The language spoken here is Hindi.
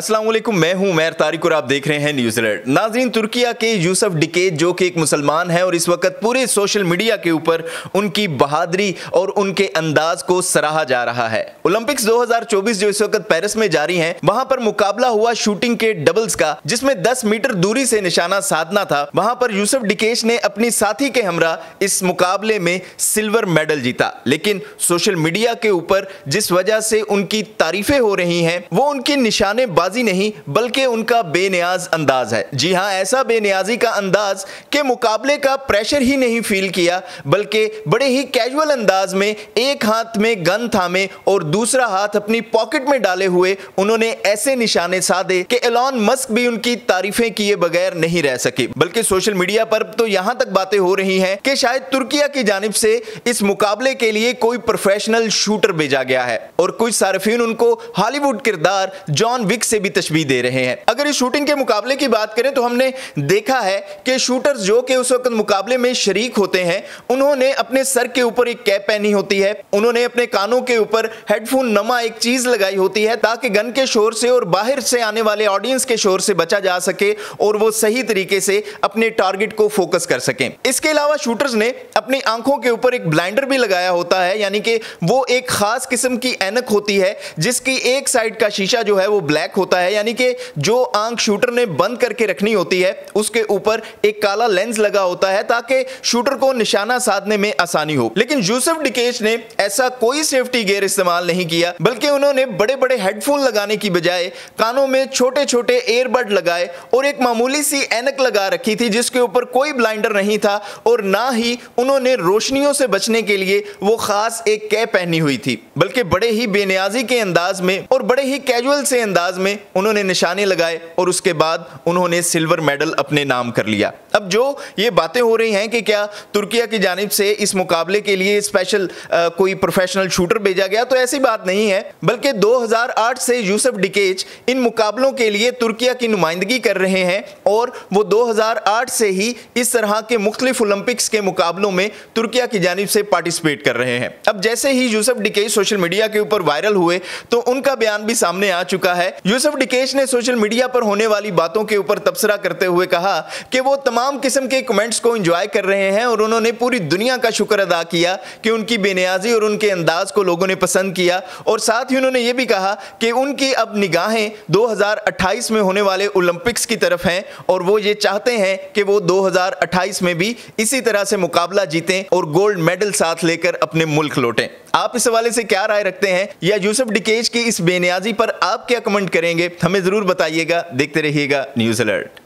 अस्सलाम वालेकुम, मैं हूं उमैर तारिक और आप देख रहे हैं न्यूज़ अलर्ट। नाज़रीन, तुर्किया के यूसुफ डिकेज जो कि एक मुसलमान है और इस वक्त पूरे सोशल मीडिया के ऊपर उनकी बहादुरी और उनके अंदाज को सराहा जा रहा है। ओलंपिक्स 2024 जो इस वक्त पेरिस में जारी हैं, वहां पर मुकाबला हुआ शूटिंग के डबल्स का, जिसमें 10 मीटर दूरी से निशाना साधना था। वहां पर यूसुफ डिकेज ने अपनी साथी के हमरा इस मुकाबले में सिल्वर मेडल जीता। लेकिन सोशल मीडिया के ऊपर जिस वजह से उनकी तारीफें हो रही हैं, वो उनकी निशानेबाजी नहीं बल्कि उनका बेनियाज अंदाज है। जी हां, ऐसा बेनियाजी का अंदाज के मुकाबले का प्रेशर ही नहीं फील किया, बल्कि बड़े ही कैजुअल अंदाज में एक हाथ में गन थामे और दूसरा हाथ अपनी पॉकेट में डाले हुए उन्होंने ऐसे निशाने साधे कि एलॉन मस्क भी उनकी तारीफें किए बगैर नहीं रह सके। बल्कि सोशल मीडिया पर तो यहां तक बातें हो रही हैं कि शायद तुर्किया की जानिब से इस मुकाबले के लिए कोई प्रोफेशनल शूटर भेजा गया है और कुछ सार्फिन उनको हॉलीवुड किरदार जॉन विक से भी तशबीह दे रहे हैं। अगर इस शूटिंग के मुकाबले की बात करें तो हमने देखा है कि शूटर्स जो कि उस वक्त मुकाबले में शरीक होते हैं, उन्होंने अपने सर के ऊपर एक कैप पहनी होती है, उन्होंने अपने कानों के ऊपर हेडफोन नमा एक चीज लगाई होती है ताकि गन के शोर से और बाहर से आने वाले ऑडियंस के शोर से बचा जा सके और वो सही तरीके से अपने टारगेट को फोकस कर सकें। इसके अलावा शूटर्स ने अपनी आंखों के ऊपर एक ब्लाइंडर भी लगाया होता है, यानी कि वो एक खास किस्म की ऐनक होती है जिसकी एक साइड का शीशा जो है वो ब्लैक होता है, यानी कि जो आंख शूटर ने बंद करके रखनी होती है उसके ऊपर एक काला लेंस लगा होता है ताकि शूटर को निशाना साधने में आसानी हो। लेकिन यूसुफ डिकेज ने ऐसा कोई सेफ्टी गियर इस्तेमाल नहीं किया, बल्कि उन्होंने बड़े बड़े हेडफोन लगाने की बजाय कानों में छोटे छोटे एयरबड लगाए और एक मामूली सी ऐनक लगा रखी थी जिसके ऊपर कोई ब्लाइंडर नहीं था और ना ही उन्होंने रोशनियों से बचने के लिए वो खास एक कैप पहनी हुई थी, बल्कि बड़े ही बेनियाजी के अंदाज में और बड़े ही कैजुअल से अंदाज में उन्होंने निशाने लगाए और उसके बाद उन्होंने सिल्वर मेडल अपने नाम कर लिया। अब जो ये बातें हो रही हैं कि क्या तुर्किया की जानिब से इस मुकाबले के लिए स्पेशल कोई प्रोफेशनल शूटर भेजा गया, तो ऐसी बात नहीं है, बल्कि 2008 से यूसुफ डिकेज इन मुकाबलों के लिए तुर्किया की नुमाइंदगी कर रहे हैं और वो 2008 से ही इस तरह के मुख्तलिफ ओलंपिक्स के मुकाबलों में तुर्किया की जानिब से पार्टिसिपेट कर रहे हैं। अब जैसे ही यूसुफ डिकेज सोशल मीडिया के ऊपर वायरल हुए तो उनका बयान भी सामने आ चुका है। यूसुफ डिकेज ने सोशल मीडिया पर होने वाली बातों के ऊपर तबसरा करते हुए कहा कि वो तमाम किस्म के कमेंट्स को एंजॉय कर रहे हैं और उन्होंने पूरी दुनिया का शुक्र अदा किया कि उनकी बेनियाजी और उनके अंदाज को लोगों ने पसंद किया और साथ ही उन्होंने ये भी कहा कि उनकी अब निगाहें 2028 में होने वाले ओलंपिक्स की तरफ हैं और वो ये चाहते हैं कि वो 2028 में भी इसी तरह से मुकाबला जीतें और गोल्ड मेडल साथ लेकर अपने मुल्क लौटें। आप इस हवाले से क्या राय रखते हैं या यूसुफ डिकेज की इस बेनियाजी पर आप क्या कमेंट करेंगे, हमें जरूर बताइएगा। देखते रहिएगा न्यूज़ अलर्ट।